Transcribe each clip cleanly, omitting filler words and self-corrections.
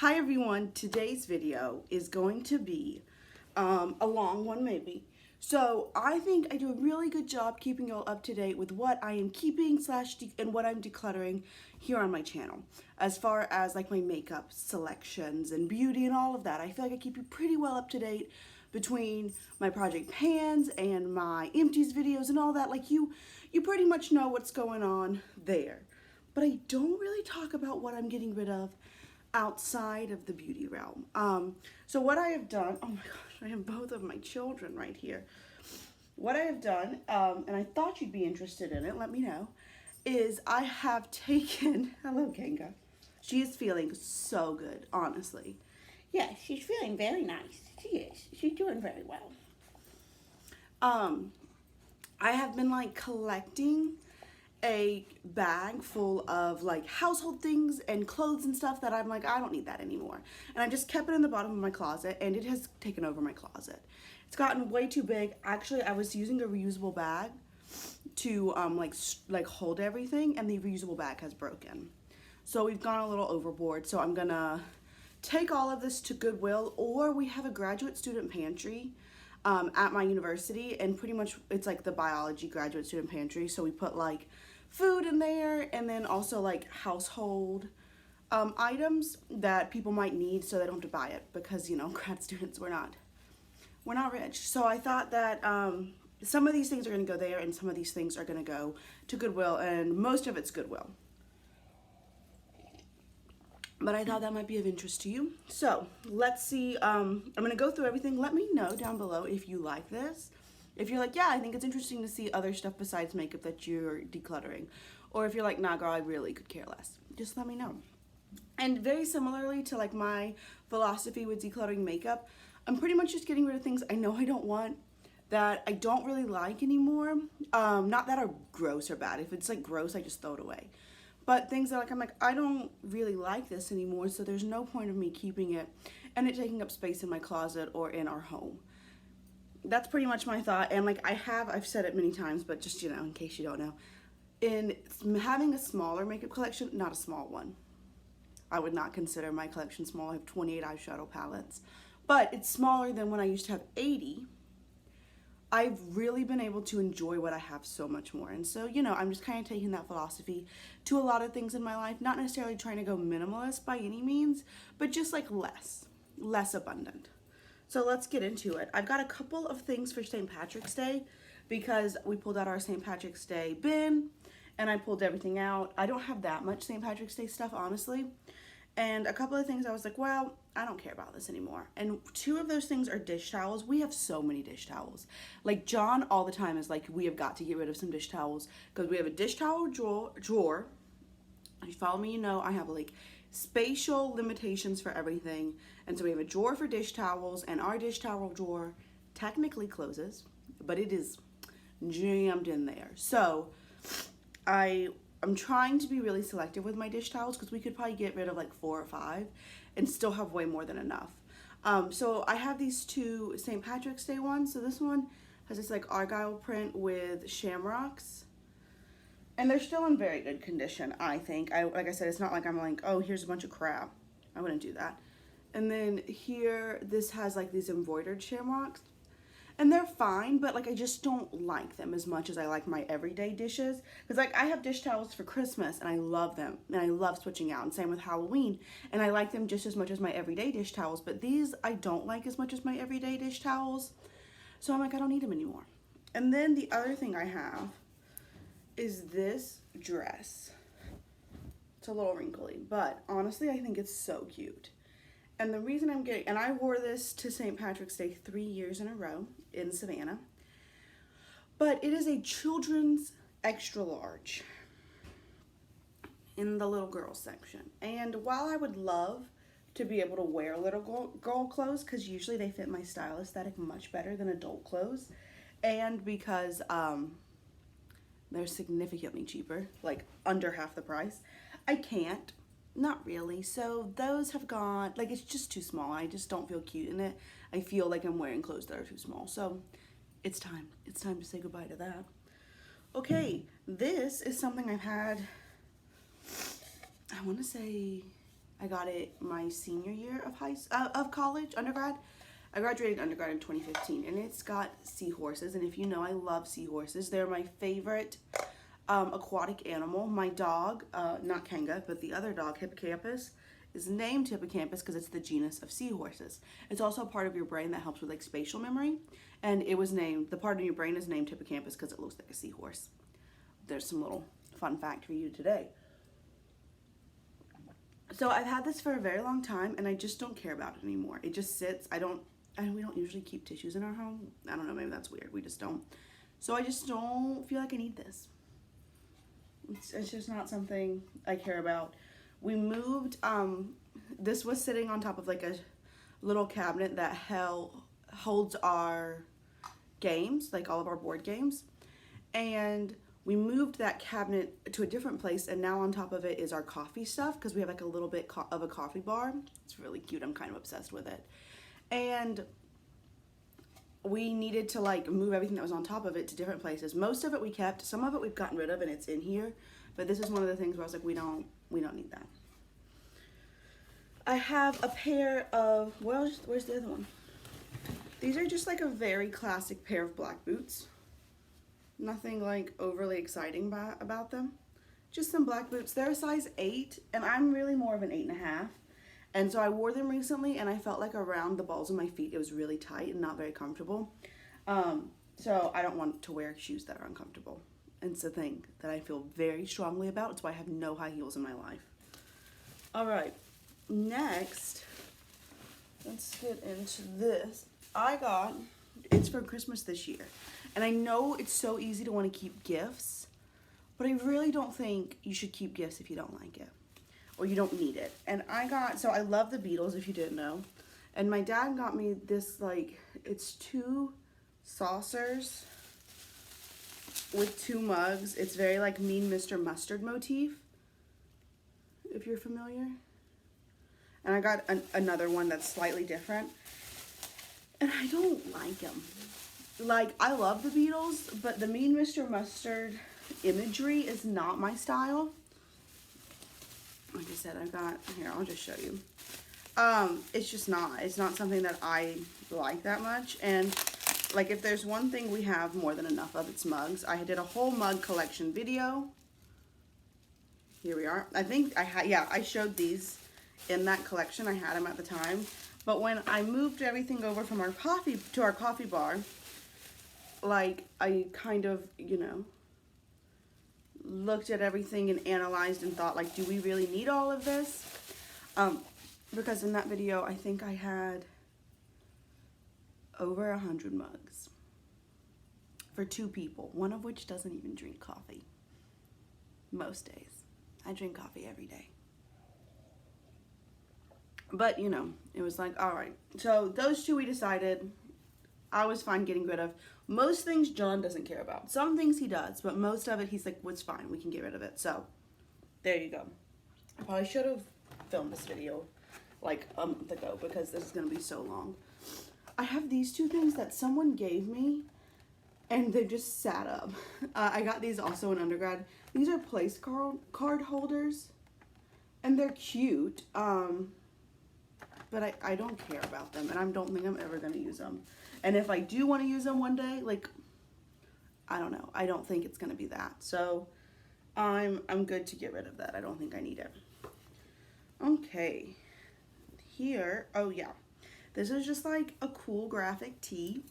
Hi everyone, today's video is going to be a long one maybe. So I think I do a really good job keeping you all up to date with what I am keeping and what I'm decluttering here on my channel. As far as like my makeup selections and beauty and all of that, I feel like I keep you pretty well up to date between my project pans and my empties videos and all that. Like you pretty much know what's going on there. But I don't really talk about what I'm getting rid of outside of the beauty realm. So what I have done, oh my gosh, I have both of my children right here. What I have done, and I thought you'd be interested in it, let me know, is I have taken, hello Kenga, she is feeling so good, honestly. Yeah, she's feeling very nice. She is. She's doing very well. I have been like collecting a bag full of like household things and clothes and stuff that I'm like, I don't need that anymore. And I just kept it in the bottom of my closet and it has taken over my closet. It's gotten way too big. Actually, I was using a reusable bag to like hold everything, and the reusable bag has broken. So we've gone a little overboard. So I'm gonna take all of this to Goodwill, or we have a graduate student pantry at my university, and pretty much it's like the biology graduate student pantry. So we put like food in there, and then also like household items that people might need, so they don't have to buy it, because you know, grad students, we're not rich. So I thought that some of these things are going to go there, and some of these things are going to go to Goodwill, and most of it's Goodwill. But I thought that might be of interest to you. So let's see. I'm going to go through everything. Let me know down below if you like this. If you're like, yeah, I think it's interesting to see other stuff besides makeup that you're decluttering. Or if you're like, nah, girl, I really could care less. Just let me know. And very similarly to like my philosophy with decluttering makeup, I'm pretty much just getting rid of things I know I don't want, that I don't really like anymore. Not that are gross or bad. If it's like gross, I just throw it away. But things that like, I'm like, I don't really like this anymore, so there's no point of me keeping it and it taking up space in my closet or in our home. That's pretty much my thought. And like I've said it many times, but just, you know, in case you don't know, in having a smaller makeup collection, not a small one. I would not consider my collection small. I have 28 eyeshadow palettes, but it's smaller than when I used to have 80. I've really been able to enjoy what I have so much more. And so, you know, I'm just kind of taking that philosophy to a lot of things in my life, not necessarily trying to go minimalist by any means, but just like less abundant. So let's get into it. I've got a couple of things for St. Patrick's Day, because we pulled out our St. Patrick's Day bin and I pulled everything out. I don't have that much St. Patrick's Day stuff, honestly. And a couple of things I was like, well, I don't care about this anymore. And two of those things are dish towels. We have so many dish towels. Like John all the time is like, we have got to get rid of some dish towels, because we have a dish towel drawer. If you follow me, you know I have like spatial limitations for everything. And so we have a drawer for dish towels, and our dish towel drawer technically closes, but it is jammed in there. So I'm trying to be really selective with my dish towels, because we could probably get rid of like 4 or 5 and still have way more than enough. So I have these two St. Patrick's Day ones. So this one has this like argyle print with shamrocks, and they're still in very good condition, I think. Like I said, it's not like I'm like, oh, here's a bunch of crap. I wouldn't do that. And then here, this has like these embroidered shamrocks. And they're fine, but like I just don't like them as much as I like my everyday dishes. Because like I have dish towels for Christmas and I love them, and I love switching out, and same with Halloween, and I like them just as much as my everyday dish towels. But these I don't like as much as my everyday dish towels, so I'm like, I don't need them anymore. And then the other thing I have is this dress. It's a little wrinkly, but honestly I think it's so cute. And the reason I'm getting, and I wore this to St. Patrick's Day 3 years in a row in Savannah, but it is a children's extra large in the little girl section. And while I would love to be able to wear little girl clothes, because usually they fit my style aesthetic much better than adult clothes, and because they're significantly cheaper, like under half the price, I can't. Not really. So those have gone, like it's just too small. I just don't feel cute in it. I feel like I'm wearing clothes that are too small. So it's time. It's time to say goodbye to that. Okay, this is something I've had, I want to say I got it my senior year of college, undergrad. I graduated undergrad in 2015, and it's got seahorses. And if you know, I love seahorses. They're my favorite aquatic animal. My dog, not Kanga, but the other dog, Hippocampus, is named Hippocampus because it's the genus of seahorses. It's also a part of your brain that helps with like spatial memory, and it was named, the part of your brain is named Hippocampus because it looks like a seahorse. There's some little fun fact for you today. So I've had this for a very long time, and I just don't care about it anymore. It just sits. And we don't usually keep tissues in our home. I don't know, maybe that's weird. We just don't. So I just don't feel like I need this. It's just not something I care about. We moved, this was sitting on top of like a little cabinet that holds our games, like all of our board games. And we moved that cabinet to a different place, and now on top of it is our coffee stuff, because we have like a little bit of a coffee bar. It's really cute. I'm kind of obsessed with it. And we needed to like move everything that was on top of it to different places. Most of it we kept, some of it we've gotten rid of, and it's in here. But this is one of the things where I was like, we don't need that. I have a pair of, well, where's the other one? These are just like a very classic pair of black boots. Nothing like overly exciting about them. Just some black boots. They're a size 8, and I'm really more of an 8.5. And so I wore them recently, and I felt like around the balls of my feet, it was really tight and not very comfortable. So I don't want to wear shoes that are uncomfortable. And it's a thing that I feel very strongly about. It's why I have no high heels in my life. All right, next, let's get into this. It's for Christmas this year. And I know it's so easy to want to keep gifts, but I really don't think you should keep gifts if you don't like it. Or you don't need it. And so I love the Beatles, if you didn't know. And my dad got me this, like, it's 2 saucers with 2 mugs. It's very like Mean Mr. Mustard motif, if you're familiar. And I got another one that's slightly different. And I don't like them. Like, I love the Beatles, but the Mean Mr. Mustard imagery is not my style. Like I said, here, I'll just show you. It's not something that I like that much. And like, if there's one thing we have more than enough of, it's mugs. I did a whole mug collection video. Here we are. I think I showed these in that collection. I had them at the time. But when I moved everything over from our coffee bar, like, I kind of, looked at everything and analyzed and thought, like, do we really need all of this? Because in that video, I think I had over 100 mugs for 2 people, one of which doesn't even drink coffee most days. I drink coffee every day. But, it was like, all right. So those 2 we decided I was fine getting rid of. Most things John doesn't care about. Some things he does, but most of it he's like, well, it's fine. We can get rid of it. So there you go. I probably should have filmed this video like a month ago because this is going to be so long. I have these 2 things that someone gave me, and they just sat up. I got these also in undergrad. These are place card holders, and they're cute. But I don't care about them, and I don't think I'm ever going to use them. And if I do want to use them one day, like, I don't know. I don't think it's going to be that. So I'm good to get rid of that. I don't think I need it. Okay. Here, oh yeah. This is just like a cool graphic tee.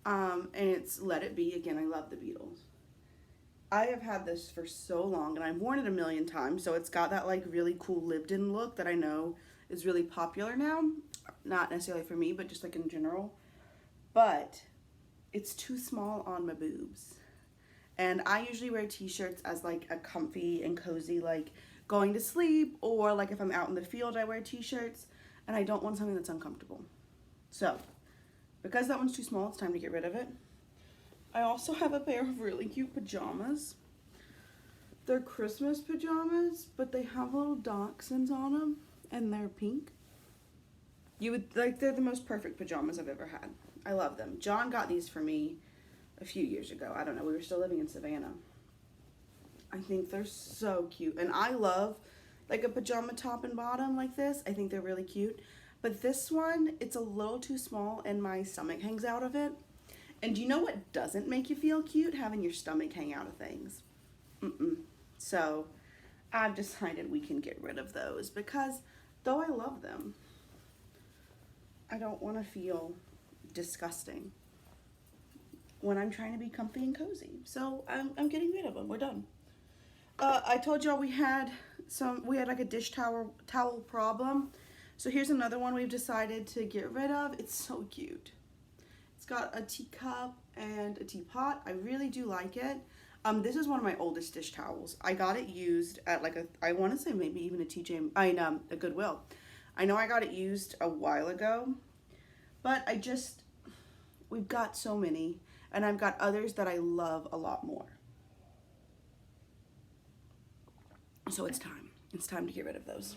And it's Let It Be. Again, I love the Beatles. I have had this for so long, and I've worn it a million times. So it's got that like really cool lived-in look that I know is really popular now. Not necessarily for me, but just like in general. But it's too small on my boobs. And I usually wear t-shirts as like a comfy and cozy, like going to sleep, or like if I'm out in the field, I wear t-shirts, and I don't want something that's uncomfortable. So because that one's too small, it's time to get rid of it. I also have a pair of really cute pajamas. They're Christmas pajamas, but they have little dachshunds on them, and they're pink. They're the most perfect pajamas I've ever had. I love them. John got these for me a few years ago. I don't know. We were still living in Savannah. I think they're so cute. And I love like a pajama top and bottom like this. I think they're really cute. But this one, it's a little too small and my stomach hangs out of it. And do you know what doesn't make you feel cute? Having your stomach hang out of things. So I've decided we can get rid of those because though I love them, I don't want to feel disgusting when I'm trying to be comfy and cozy. So I'm getting rid of them. We're done. I told y'all we had like a dish towel problem. So here's another one we've decided to get rid of. It's so cute. It's got a teacup and a teapot. I really do like it. This is one of my oldest dish towels. I got it used at like I want to say maybe even a Goodwill. I know I got it used a while ago, but we've got so many, and I've got others that I love a lot more. So it's time to get rid of those.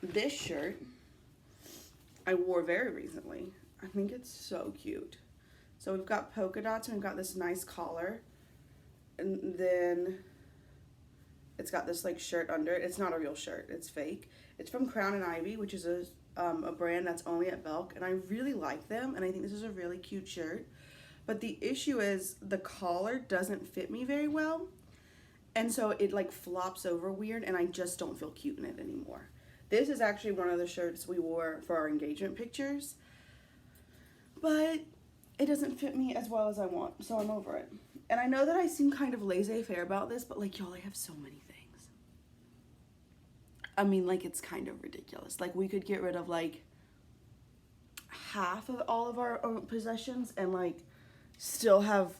This shirt I wore very recently. I think it's so cute. So we've got polka dots and we've got this nice collar. And then it's got this like shirt under it. It's not a real shirt, it's fake. It's from Crown and Ivy, which is a brand that's only at Belk. And I really like them and I think this is a really cute shirt. But the issue is the collar doesn't fit me very well. And so it like flops over weird and I just don't feel cute in it anymore. This is actually one of the shirts we wore for our engagement pictures, but it doesn't fit me as well as I want, so I'm over it. And I know that I seem kind of laissez-faire about this, but like y'all, I have so many things. I mean, like it's kind of ridiculous. Like we could get rid of like half of all of our possessions and like still have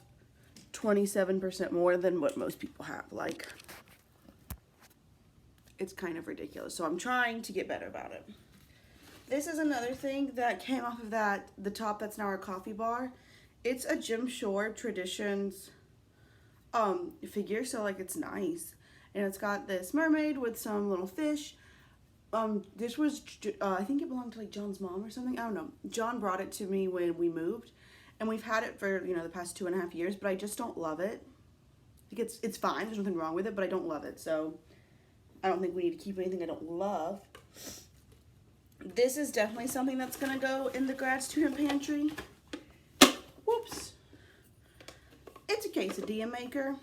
27% more than what most people have. Like, it's kind of ridiculous. So I'm trying to get better about it. This is another thing that came off of the top that's now our coffee bar. It's a Jim Shore Traditions figure, so like it's nice. And it's got this mermaid with some little fish. This was, I think it belonged to like John's mom or something. I don't know. John brought it to me when we moved. And we've had it for, the past 2.5 years, but I just don't love it. Like it's fine, there's nothing wrong with it, but I don't love it. So I don't think we need to keep anything I don't love. This is definitely something that's gonna go in the grad student pantry. Whoops. It's a quesadilla maker.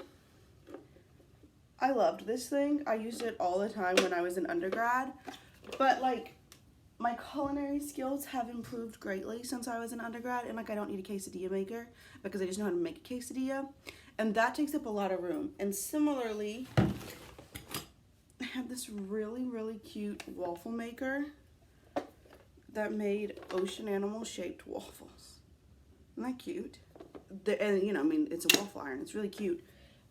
I loved this thing. I used it all the time when I was in undergrad, but like my culinary skills have improved greatly since I was in undergrad, and like I don't need a quesadilla maker because I just know how to make a quesadilla, and that takes up a lot of room. And similarly, I have this really, really cute waffle maker that made ocean animal shaped waffles. Isn't that cute? And I mean, it's a waffle iron. It's really cute.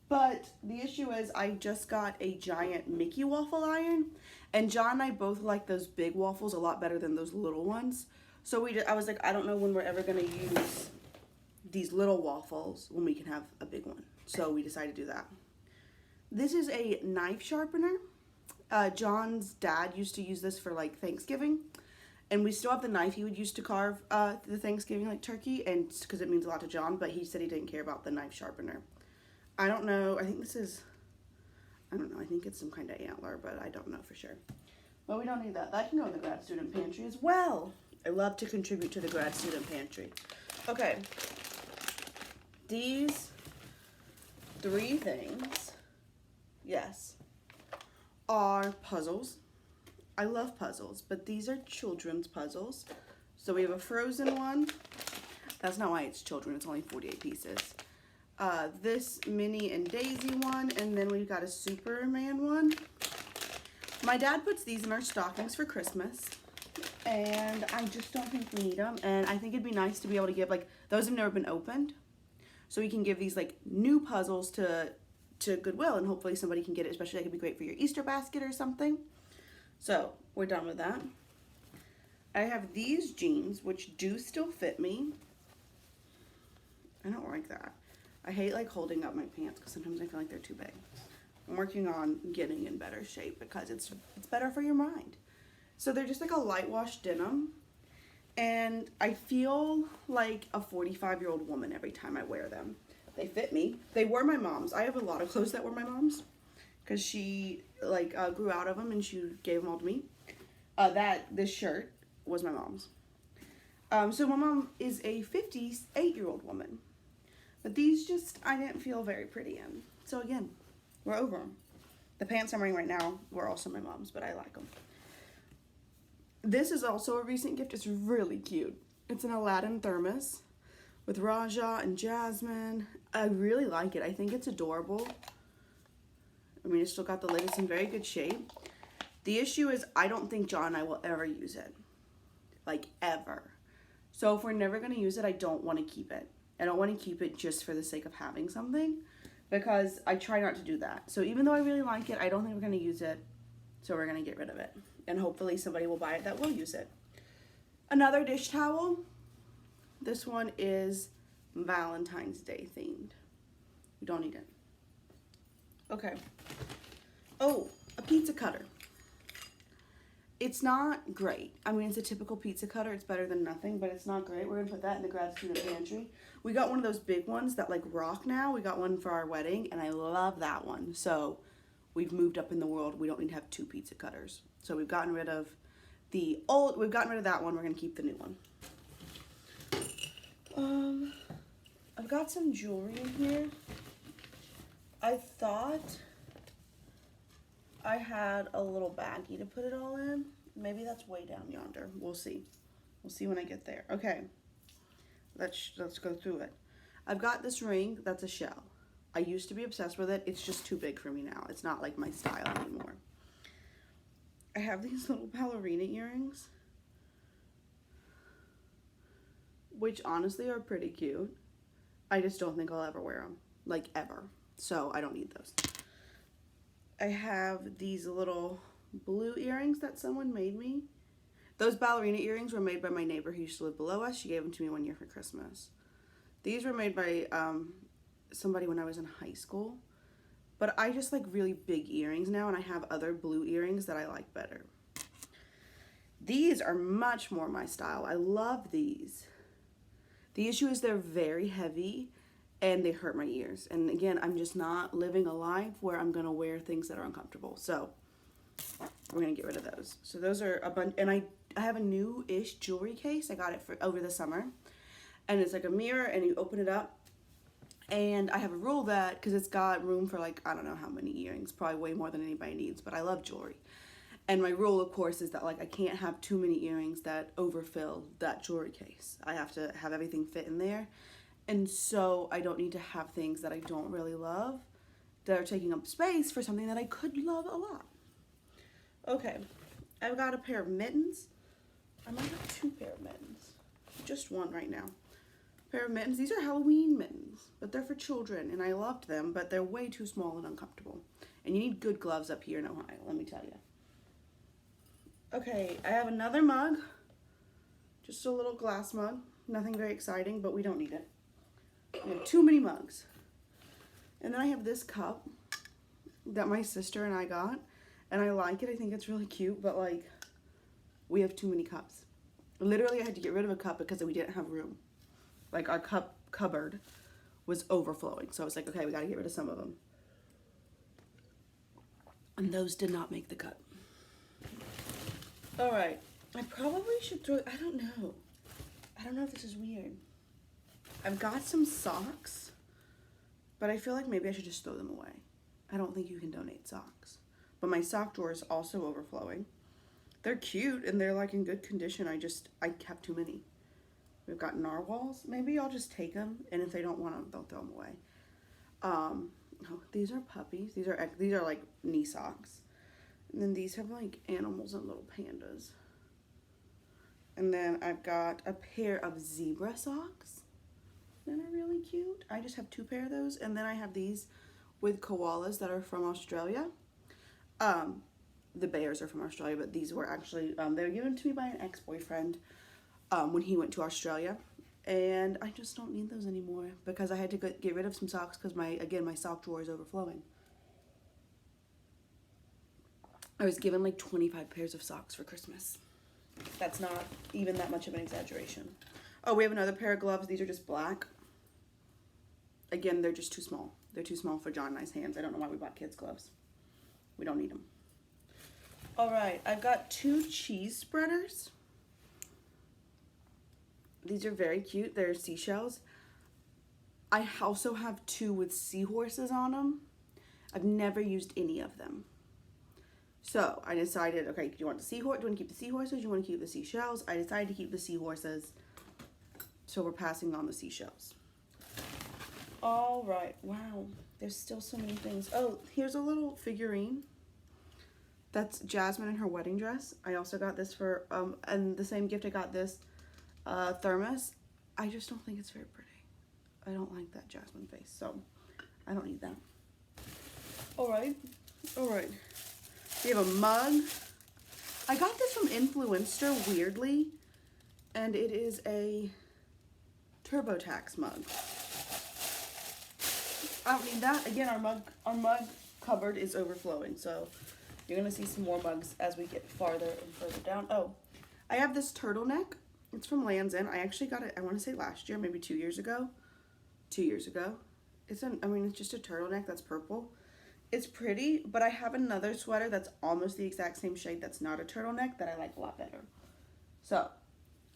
But the issue is I just got a giant Mickey waffle iron, and John and I both like those big waffles a lot better than those little ones. So I was like, I don't know when we're ever going to use these little waffles when we can have a big one. So we decided to do that. This is a knife sharpener. John's dad used to use this for like Thanksgiving, and we still have the knife he would use to carve the Thanksgiving like turkey, and because it means a lot to John, but he said he didn't care about the knife sharpener. I don't know, I think I think it's some kind of antler, but I don't know for sure. But we don't need that. That can go in the grad student pantry as well. I love to contribute to the grad student pantry. Okay, these 3 things, yes, are puzzles. I love puzzles, but these are children's puzzles. So we have a Frozen one. That's not why it's children, it's only 48 pieces. This Minnie and Daisy one, and then we've got a Superman one. My dad puts these in our stockings for Christmas, and I just don't think we need them, and I think it'd be nice to be able to give, like, those have never been opened, so we can give these, like, new puzzles to Goodwill, and hopefully somebody can get it, especially that could be great for your Easter basket or something. So, we're done with that. I have these jeans, which do still fit me. I don't like that. I hate like holding up my pants because sometimes I feel like they're too big. I'm working on getting in better shape because it's better for your mind. So they're just like a light wash denim, and I feel like a 45-year-old woman every time I wear them. They fit me. They were my mom's. I have a lot of clothes that were my mom's because she like grew out of them, and she gave them all to me. This shirt was my mom's. So my mom is a 58-year-old woman, but these just I didn't feel very pretty in. So again, we're over them. The pants I'm wearing right now were also my mom's, but I like them. This is also a recent gift. It's really cute. It's an Aladdin thermos with Raja and Jasmine. I really like it. I think it's adorable. I mean, it's still got the lid. It's in very good shape. The issue is I don't think John and I will ever use it. Like, ever. So if we're never going to use it, I don't want to keep it. I don't want to keep it just for the sake of having something, because I try not to do that. So even though I really like it, I don't think we're going to use it. So we're going to get rid of it. And hopefully somebody will buy it that will use it. Another dish towel. This one is Valentine's Day themed. We don't need it. Okay. Oh, a pizza cutter. It's not great. I mean, it's a typical pizza cutter. It's better than nothing, but it's not great. We're going to put that in the grad student pantry. We got one of those big ones that like rock now. We got one for our wedding, and I love that one. So we've moved up in the world. We don't need to have 2 pizza cutters. So we've gotten rid of we've gotten rid of that one. We're going to keep the new one. I've got some jewelry in here. I thought I had a little baggie to put it all in. Maybe that's way down yonder. We'll see. We'll see when I get there. Okay. Let's go through it. I've got this ring that's a shell. I used to be obsessed with it. It's just too big for me now. It's not like my style anymore. I have these little ballerina earrings, which honestly are pretty cute. I just don't think I'll ever wear them. Like, ever. So I don't need those. I have these little blue earrings that someone made me. Those ballerina earrings were made by my neighbor who used to live below us. She gave them to me one year for Christmas. These were made by somebody when I was in high school. But I just like really big earrings now, and I have other blue earrings that I like better. These are much more my style. I love these. The issue is they're very heavy and they hurt my ears. And again, I'm just not living a life where I'm going to wear things that are uncomfortable. So we're going to get rid of those. So those are a bunch. And I have a new-ish jewelry case. I got it for over the summer. And it's like a mirror, and you open it up. And I have a rule that, because it's got room for like, I don't know how many earrings, probably way more than anybody needs, but I love jewelry. And my rule, of course, is that like I can't have too many earrings that overfill that jewelry case. I have to have everything fit in there. And so I don't need to have things that I don't really love that are taking up space for something that I could love a lot. Okay, I've got a pair of mittens. I might have 2 pair of mittens. Just one right now. Pair of mittens. These are Halloween mittens, but they're for children, and I loved them, but they're way too small and uncomfortable. And you need good gloves up here in Ohio, let me tell you. Okay, I have another mug. Just a little glass mug. Nothing very exciting, but we don't need it. We have too many mugs. And then I have this cup that my sister and I got, and I like it. I think it's really cute, but like, we have too many cups. Literally, I had to get rid of a cup because we didn't have room. Like, our cupboard was overflowing. So I was like, okay, we got to get rid of some of them. And those did not make the cut. All right. I probably should throw, I don't know. I don't know if this is weird. I've got some socks, but I feel like maybe I should just throw them away. I don't think you can donate socks. But my sock drawer is also overflowing. They're cute and they're like in good condition. I kept too many. We've got narwhals. Maybe I'll just take them, and if they don't want them, they'll throw them away. Oh, these are puppies. These are like knee socks. And then these have like animals and little pandas. And then I've got a pair of zebra socks that are really cute. I just have 2 pair of those. And then I have these with koalas that are from Australia. The bears are from Australia, but these were actually, they were given to me by an ex-boyfriend when he went to Australia. And I just don't need those anymore because I had to get rid of some socks because my sock drawer is overflowing. I was given like 25 pairs of socks for Christmas. That's not even that much of an exaggeration. Oh, we have another pair of gloves. These are just black. Again, they're just too small. They're too small for John and I's hands. I don't know why we bought kids' gloves. We don't need them. All right, I've got 2 cheese spreaders. These are very cute. They're seashells. I also have 2 with seahorses on them. I've never used any of them. So I decided, okay, do you want to keep the seahorses? Do you want to keep the seashells? I decided to keep the seahorses. So we're passing on the seashells. All right, wow. There's still so many things. Oh, here's a little figurine. That's Jasmine in her wedding dress. I also got this for, and the same gift I got this thermos. I just don't think it's very pretty. I don't like that Jasmine face, so I don't need that. All right. We have a mug. I got this from Influencer, weirdly, and it is a TurboTax mug. I don't need that. Again, our mug cupboard is overflowing, so you're gonna see some more mugs as we get farther and further down. Oh, I have this turtleneck. It's from Land's End. I actually got it, I want to say last year, maybe 2 years ago. 2 years ago. It's just a turtleneck that's purple. It's pretty, but I have another sweater that's almost the exact same shade that's not a turtleneck that I like a lot better. So,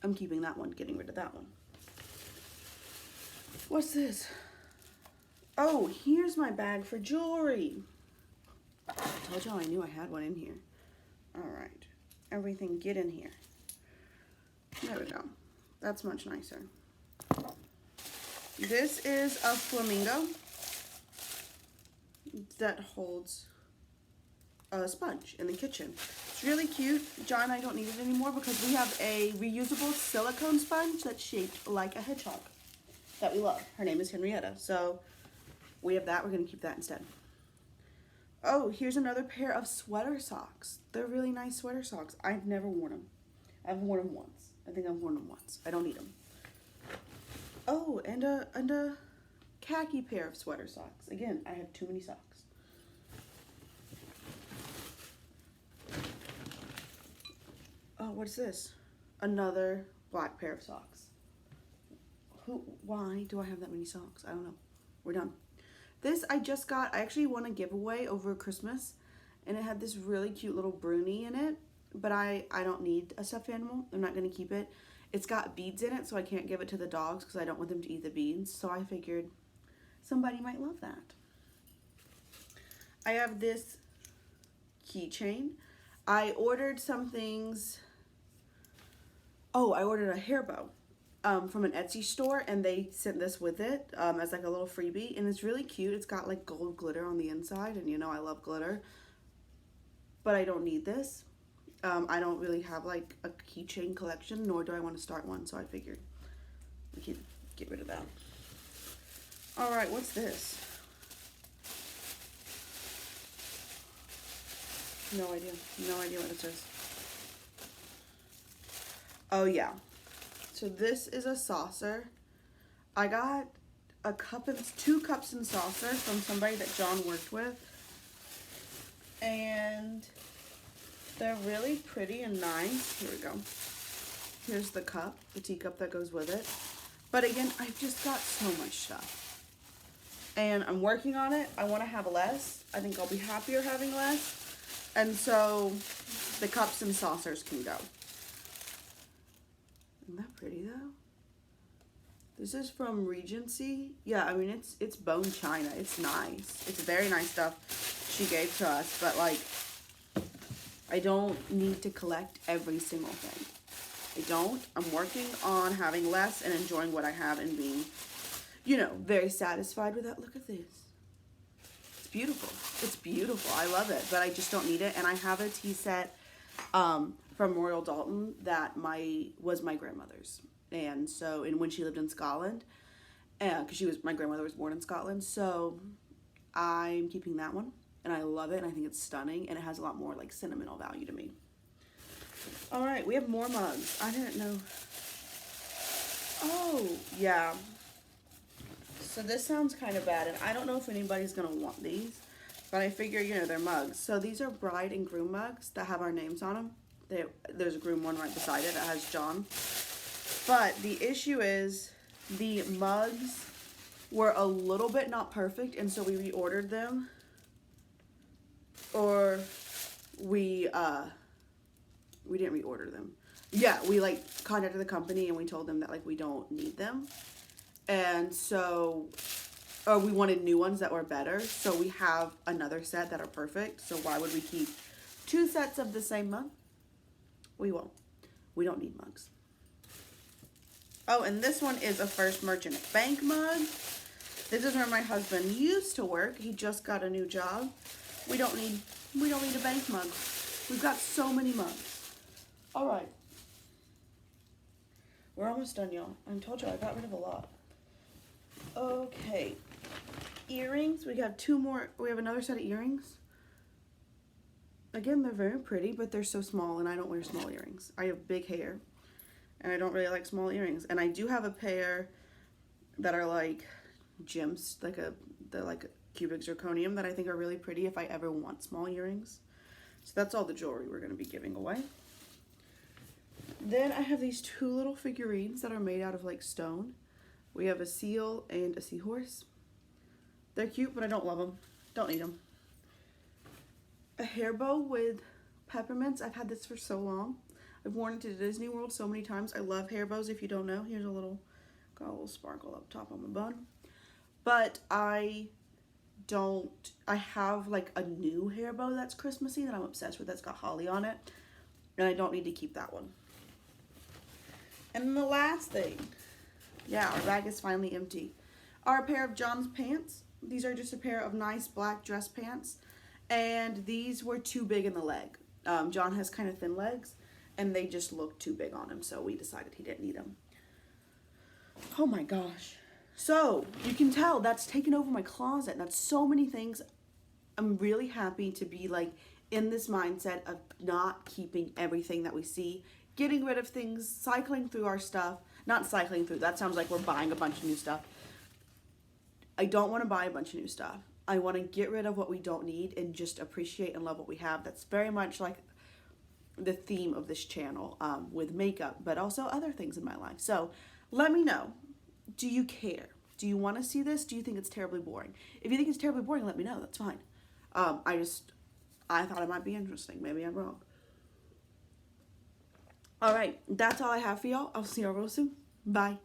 I'm keeping that one, getting rid of that one. What's this? Oh, here's my bag for jewelry. I told y'all I knew I had one in here. All right. Everything get in here. There we go. That's much nicer. This is a flamingo that holds a sponge in the kitchen. It's really cute. John and I don't need it anymore because we have a reusable silicone sponge that's shaped like a hedgehog that we love. Her name is Henrietta. So we have that. We're going to keep that instead. Oh, here's another pair of sweater socks. They're really nice sweater socks. I've never worn them. I've worn them once. I think I've worn them once. I don't need them. Oh, and a khaki pair of sweater socks. Again, I have too many socks. Oh, what's this? Another black pair of socks. Why do I have that many socks? I don't know. We're done. This I just got. I actually won a giveaway over Christmas, and it had this really cute little broonie in it, but I don't need a stuffed animal. I'm not going to keep it. It's got beads in it, so I can't give it to the dogs because I don't want them to eat the beads. So I figured somebody might love that. I have this keychain. I ordered some things. Oh, I ordered a hair bow from an Etsy store, and they sent this with it as like a little freebie, and it's really cute. It's got like gold glitter on the inside, and you know I love glitter, but I don't need this. I don't really have like a keychain collection, nor do I want to start one, so I figured we could get rid of that. All right, what's this? No idea. No idea what it says. Oh, yeah. So this is a saucer. I got a cup and 2 cups and saucer from somebody that John worked with. And they're really pretty and nice. Here we go. Here's the cup, the teacup that goes with it. But again, I've just got so much stuff. And I'm working on it. I want to have less. I think I'll be happier having less. And so the cups and saucers can go. Isn't that pretty though? This is from Regency. Yeah, I mean, it's bone china. It's nice. It's very nice stuff she gave to us. But like, I don't need to collect every single thing. I don't. I'm working on having less and enjoying what I have and being, you know, very satisfied with that. Look at this. It's beautiful. It's beautiful. I love it, but I just don't need it. And I have a tea set from Royal Dalton that was my grandmother's. And so, and when she lived in Scotland, because my grandmother was born in Scotland, so I'm keeping that one. And I love it, and I think it's stunning, and it has a lot more like sentimental value to me. All right, we have more mugs. I didn't know. Oh, yeah. So this sounds kind of bad, and I don't know if anybody's gonna want these, but I figure, you know, they're mugs. So these are bride and groom mugs that have our names on them. There's a groom one right beside it that has John. But the issue is the mugs were a little bit not perfect, and so we reordered them. Or we didn't reorder them. Yeah, we like contacted the company and we told them that like we don't need them. And so we wanted new ones that were better. So we have another set that are perfect. So why would we keep 2 sets of the same mug? We won't. We don't need mugs. Oh, and this one is a First Merchant Bank mug. This is where my husband used to work. He just got a new job. We don't need a bank mug. We've got so many mugs. All right. We're almost done, y'all. I told you I got rid of a lot. Okay. Earrings. We have 2 more. We have another set of earrings. Again, they're very pretty, but they're so small, and I don't wear small earrings. I have big hair, and I don't really like small earrings. And I do have a pair that are like gems, they're like cubic zirconium that I think are really pretty if I ever want small earrings. So that's all the jewelry we're going to be giving away. Then I have these 2 little figurines that are made out of like stone. We have a seal and a seahorse. They're cute, but I don't love them. Don't need them. A hair bow with peppermints. I've had this for so long. I've worn it to Disney World so many times. I love hair bows. If you don't know, here's got a little sparkle up top on my bun. But I have like a new hair bow that's Christmassy that I'm obsessed with, that's got holly on it, and I don't need to keep that one. And then the last thing, yeah, our bag is finally empty, are a pair of John's pants. These are just a pair of nice black dress pants, and these were too big in the leg. John has kind of thin legs, and they just looked too big on him, so we decided he didn't need them. Oh my gosh. So, you can tell that's taken over my closet. That's so many things. I'm really happy to be like in this mindset of not keeping everything that we see, getting rid of things, cycling through our stuff. Not cycling through, that sounds like we're buying a bunch of new stuff. I don't want to buy a bunch of new stuff. I want to get rid of what we don't need and just appreciate and love what we have. That's very much like the theme of this channel with makeup, but also other things in my life. So, let me know. Do you care? Do you want to see this? Do you think it's terribly boring? If you think it's terribly boring, let me know. That's fine. I thought it might be interesting. Maybe I'm wrong. All right. That's all I have for y'all. I'll see y'all real soon. Bye.